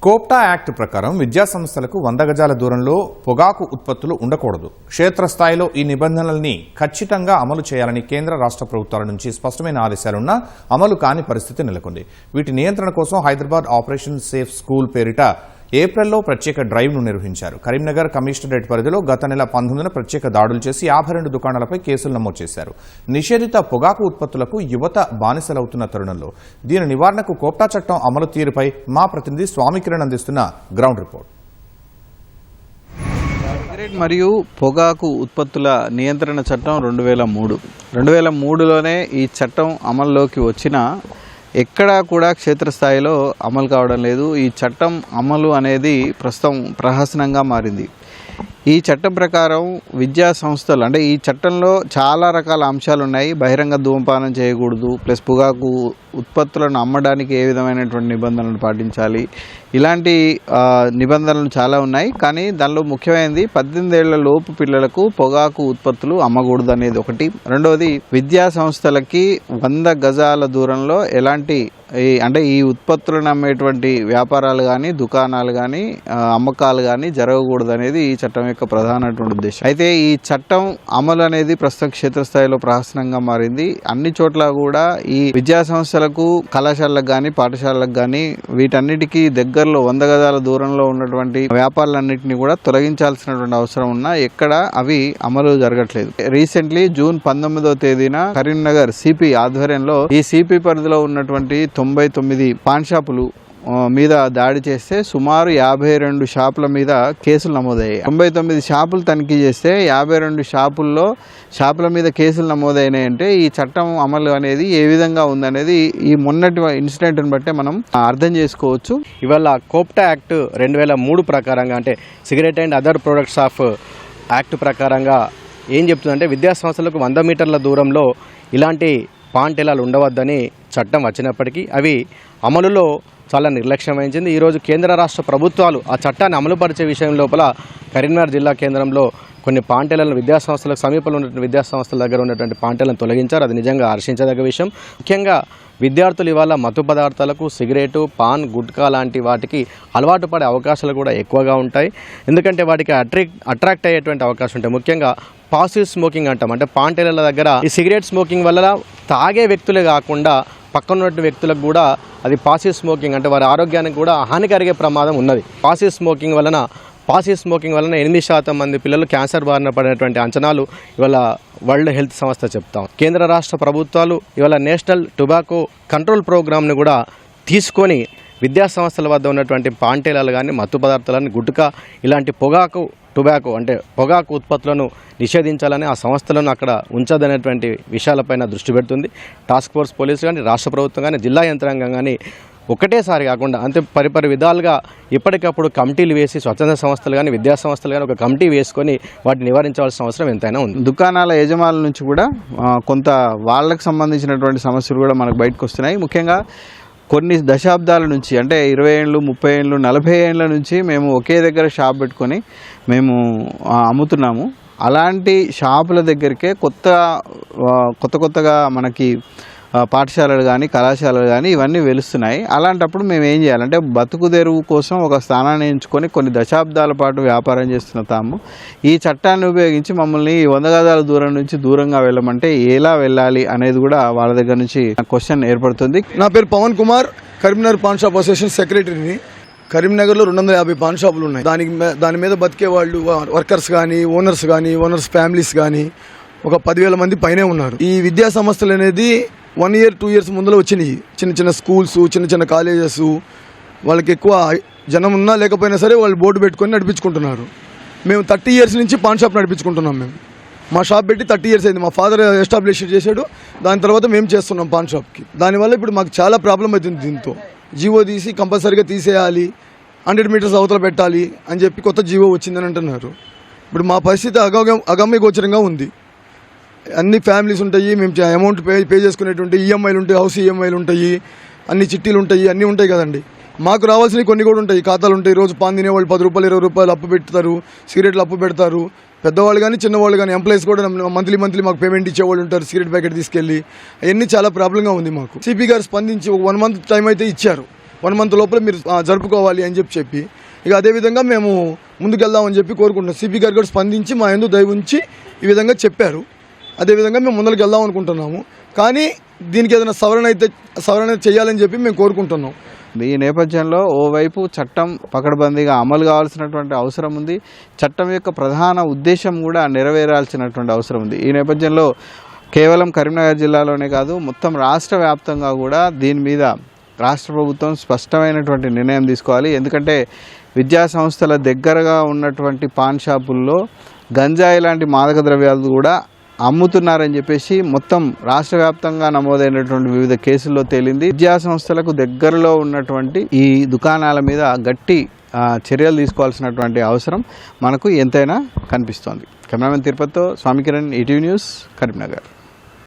కోప్టా act ప్రకారం విద్యా సంస్థలకు 100 గజాల దూరంలో పొగాకు ఉత్పత్తులు ఉండకూడదు. క్షేత్రస్థాయిలో ఈ నిబంధనల్ని ఖచ్చితంగా అమలు చేయాలని కేంద్ర రాష్ట్ర ప్రభుత్వాల నుంచి స్పష్టమైన ఆదేశాలున్నా అమలు కాని పరిస్థితి నెలకొంది. వీటి నియంత్రణ కోసం హైదరాబాద్ ఆపరేషన్ సేఫ్ స్కూల్ పేరిట ఏప్రిల్లో ప్రత్యేక డ్రైవ్ను నిర్వహించారు. కరీంనగర్ కమిషనరేట్ పరిధిలో గత నెల 19న ప్రత్యేక దాడులు చేసి 52 దుకాణాలపై కేసులు నమోదు చేశారు. నిషేధిత పొగాకు ఉత్పత్తులకు యువత బానిసలవుతున్న తరుణంలో దీని నివారణకు కోప్టా చట్టం అమలు తీరుపై మా ప్రతినిధి స్వామి కిరణ్ అందిస్తున్న గ్రౌండ్ రిపోర్ట్. సిగరెట్ మరియు పొగాకు ఉత్పత్తుల నియంత్రణ చట్టం 2003లోనే ఈ చట్టం అమల్లోకి వచ్చిన ఎక్కడా కూడా క్షేత్రస్థాయిలో అమలు కావడం లేదు. ఈ చట్టం అమలు అనేది ప్రస్తుతం ప్రహసనంగా మారింది. ఈ చట్టం ప్రకారం విద్యా సంస్థలు అంటే ఈ చట్టంలో చాలా రకాల అంశాలు ఉన్నాయి. బహిరంగ ధూమపానం చేయకూడదు, ప్లస్ పొగాకు ఉత్పత్తులను అమ్మడానికి ఏ విధమైనటువంటి నిబంధనలు పాటించాలి, ఇలాంటి నిబంధనలు చాలా ఉన్నాయి. కానీ దానిలో ముఖ్యమైనది 18 ఏళ్ల లోపు పిల్లలకు పొగాకు ఉత్పత్తులు అమ్మకూడదు అనేది ఒకటి. రెండవది, విద్యా సంస్థలకి 100 గజాల దూరంలో ఎలాంటి అంటే ఈ ఉత్పత్తులను అమ్మేటువంటి వ్యాపారాలు కానీ దుకాణాలు కానీ అమ్మకాలు కానీ జరగకూడదు అనేది ఈ చట్టం యొక్క ప్రధానటువంటి ఉద్దేశం. అయితే ఈ చట్టం అమలు అనేది ప్రస్తుతం క్షేత్రస్థాయిలో ప్రహసనంగా మారింది. అన్ని చోట్ల కూడా ఈ విద్యా సంస్థలకు, కళాశాలకు కానీ పాఠశాలలకు కానీ వీటన్నిటికీ దగ్గరలో 100 గజాల దూరంలో ఉన్నటువంటి వ్యాపారాలన్నింటినీ కూడా తొలగించాల్సినటువంటి అవసరం ఉన్నా ఎక్కడ అవి అమలు జరగట్లేదు. రీసెంట్లీ జూన్ 19వ తేదీన కరీంనగర్ సిపి ఆధ్వర్యంలో ఈ సిపి పరిధిలో ఉన్నటువంటి 99 పాన్ షాపులు మీద దాడి చేస్తే సుమారు 52 షాపుల మీద కేసులు నమోదయ్యాయి. 99 షాపులు తనిఖీ చేస్తే 52 షాపుల మీద కేసులు నమోదైనాయంటే ఈ చట్టం అమలు అనేది ఏ విధంగా ఉందనేది ఈ మొన్నటి ఇన్సిడెంట్ని బట్టే మనం అర్థం చేసుకోవచ్చు. ఇవాళ కోప్టా యాక్ట్ 2003 ప్రకారంగా అంటే cigarette and other products of act ప్రకారంగా ఏం చెప్తుందంటే విద్యా సంస్థలకు 100 మీటర్ల దూరంలో ఇలాంటి పాన్ టెలాలు ఉండవద్దని చట్టం వచ్చినప్పటికీ అవి అమలులో చాలా నిర్లక్ష్యం వహించింది. ఈరోజు కేంద్ర రాష్ట్ర ప్రభుత్వాలు ఆ చట్టాన్ని అమలుపరిచే విషయం లోపల కరీంనగర్ జిల్లా కేంద్రంలో కొన్ని పాంటెలను విద్యాసంస్థలకు సమీపంలో ఉన్నటువంటి విద్యాసంస్థల దగ్గర ఉన్నటువంటి పాంటెలను తొలగించారు. అది నిజంగా హర్షించదగ్గ విషయం. ముఖ్యంగా విద్యార్థులు ఇవాళ మత్తు పదార్థాలకు, సిగరెటు, పాన్, గుట్కా లాంటి వాటికి అలవాటు పడే అవకాశాలు కూడా ఎక్కువగా ఉంటాయి. ఎందుకంటే వాటికి అట్రాక్ట్ అయ్యేటువంటి అవకాశం ఉంటాయి. ముఖ్యంగా పాసివ్ స్మోకింగ్ అంటాం. అంటే పాంటెల దగ్గర ఈ సిగరెట్ స్మోకింగ్ వల్ల తాగే వ్యక్తులే కాకుండా పక్కన ఉన్న వ్యక్తులకు కూడా అది పాసివ్ స్మోకింగ్ అంటే వారి ఆరోగ్యానికి కూడా హాని కలిగే ప్రమాదం ఉన్నది. పాసివ్ స్మోకింగ్ వలన 8% మంది పిల్లలు క్యాన్సర్ బారిన పడినటువంటి అంచనాలు ఇవాళ వరల్డ్ హెల్త్ సంస్థ చెప్తాం. కేంద్ర రాష్ట్ర ప్రభుత్వాలు ఇవాళ నేషనల్ టొబాకో కంట్రోల్ ప్రోగ్రామ్ని కూడా తీసుకొని విద్యా సంస్థల వద్ద ఉన్నటువంటి పాంటేలాలు కానీ, మత్తు పదార్థాలను, గుట్కా ఇలాంటి టొబాకో అంటే పొగాకు ఉత్పత్తులను నిషేధించాలని ఆ సంస్థలను అక్కడ ఉంచదనేటువంటి విషయాలపైన దృష్టి పెడుతుంది. టాస్క్ ఫోర్స్ పోలీసు కానీ, రాష్ట్ర ప్రభుత్వం కానీ, జిల్లా యంత్రాంగం కానీ ఒకటేసారి కాకుండా అంతే పరిపరి విధాలుగా ఎప్పటికప్పుడు కమిటీలు వేసి స్వచ్ఛంద సంస్థలు కానీ, విద్యా సంస్థలు కానీ ఒక కమిటీ వేసుకొని వాటిని నివారించవలసిన అవసరం ఎంతైనా ఉంది. దుకాణాల యజమానుల నుంచి కూడా కొంత వాళ్ళకు సంబంధించినటువంటి సమస్యలు కూడా మనకు బయటకు వస్తున్నాయి. ముఖ్యంగా కొన్ని దశాబ్దాల నుంచి అంటే 20 ఏళ్ళు, 30 ఏళ్ళు, 40 ఏళ్ళ నుంచి మేము ఒకే దగ్గర షాప్ పెట్టుకొని మేము అమ్ముతున్నాము. అలాంటి షాపుల దగ్గరికే కొత్తగా మనకి పాఠశాలలు కానీ, కళాశాలలు కానీ ఇవన్నీ వెలుస్తున్నాయి. అలాంటప్పుడు మేము ఏం చేయాలంటే బతుకు తెరువు కోసం ఒక స్థానాన్ని ఎంచుకొని కొన్ని దశాబ్దాల పాటు వ్యాపారం చేస్తున్న తాము ఈ చట్టాన్ని ఉపయోగించి మమ్మల్ని 100 గజాల దూరం నుంచి దూరంగా వెళ్ళమంటే ఎలా వెళ్ళాలి అనేది కూడా వాళ్ళ దగ్గర నుంచి క్వశ్చన్ ఏర్పడుతుంది. నా పేరు పవన్ కుమార్, కరీంనగర్ పాన్ షాప్ అసోసియేషన్ సెక్రటరీని. కరీంనగర్లో 250 పాన్ షాపులు ఉన్నాయి. దాని మీద బతికే వాళ్ళు వర్కర్స్ కానీ, ఓనర్స్ ఫ్యామిలీస్ కానీ ఒక 10,000 మంది పైనే ఉన్నారు. ఈ విద్యా సంస్థలు అనేది 1 year 2 years ముందులో వచ్చినాయి. చిన్న స్కూల్స్, చిన్న కాలేజెస్, వాళ్ళకి ఎక్కువ జనం ఉన్నా లేకపోయినా సరే వాళ్ళు బోర్డు పెట్టుకొని నడిపించుకుంటున్నారు. మేము 30 years నుంచి పాన్ షాప్ నడిపించుకుంటున్నాం. మా షాప్ పెట్టి 30 years అయింది. మా ఫాదర్ ఎస్టాబ్లిష్ చేశాడు. దాని తర్వాత మేము చేస్తున్నాం పాన్ షాప్కి. దానివల్ల ఇప్పుడు మాకు చాలా ప్రాబ్లం అవుతుంది. దీంతో జీవో తీసి కంపల్సరీగా తీసేయాలి, 100 meters అవతల పెట్టాలి అని చెప్పి కొత్త జీవో వచ్చిందని అంటున్నారు. ఇప్పుడు మా పరిస్థితి అగమ్య గోచరంగా ఉంది. అన్ని ఫ్యామిలీస్ ఉంటాయి, మేము అమౌంట్ పే చేసుకునేటువంటి ఈఎంఐలు ఉంటాయి, హౌస్ ఈఎంఐలు ఉంటాయి, అన్ని చిట్టీలు ఉంటాయి, అన్నీ ఉంటాయి కదండి. మాకు రావాల్సినవి కొన్ని కూడా ఉంటాయి, ఖాతాలు ఉంటాయి. రోజు పాన్ తినేవాళ్ళు 10 రూపాయలు 20 రూపాయలు అప్పు పెడతారు, సిగరెట్లు అప్పు పెడతారు. పెద్దవాళ్ళు కానీ చిన్నవాళ్ళు కానీ ఎంప్లాయీస్ కూడా మంత్లీ మాకు పేమెంట్ ఇచ్చేవాళ్ళు ఉంటారు, సిగరెట్ ప్యాకెట్ తీసుకెళ్ళి. అవన్నీ చాలా ప్రాబ్లంగా ఉంది మాకు. సిపి గారు స్పందించి 1 month టైం అయితే ఇచ్చారు. 1 మంత్ లోపల మీరు జరుపుకోవాలి అని చెప్పి ఇక అదేవిధంగా మేము ముందుకెళ్దామని చెప్పి కోరుకుంటున్నాం. సిపి గారు కూడా స్పందించి మా యందు దయ ఉంచి ఈ విధంగా చెప్పారు. అదేవిధంగా మేము ముందరికి వెళ్దాం అనుకుంటున్నాము. కానీ దీనికి ఏదైనా సవరణ చేయాలని చెప్పి మేము కోరుకుంటున్నాం. ఈ నేపథ్యంలో ఓవైపు చట్టం పకడ్బందీగా అమలు కావాల్సినటువంటి అవసరం ఉంది. చట్టం యొక్క ప్రధాన ఉద్దేశం కూడా నెరవేరాల్సినటువంటి అవసరం ఉంది. ఈ నేపథ్యంలో కేవలం కరీంనగర్ జిల్లాలోనే కాదు, మొత్తం రాష్ట్ర వ్యాప్తంగా కూడా దీని మీద రాష్ట్ర ప్రభుత్వం స్పష్టమైనటువంటి నిర్ణయం తీసుకోవాలి. ఎందుకంటే విద్యా సంస్థల దగ్గరగా ఉన్నటువంటి పాన్ షాపుల్లో గంజాయి లాంటి మాదక ద్రవ్యాలు కూడా అమ్ముతున్నారని చెప్పేసి మొత్తం రాష్ట్ర వ్యాప్తంగా నమోదైనటువంటి వివిధ కేసుల్లో తేలింది. విద్యా సంస్థలకు దగ్గరలో ఉన్నటువంటి ఈ దుకాణాల మీద గట్టి చర్యలు తీసుకోవాల్సినటువంటి అవసరం మనకు ఎంతైనా కనిపిస్తోంది. కెమెరామెన్ తిరుపతితో స్వామి కిరణ్, ఈటీవీ న్యూస్, కరీంనగర్.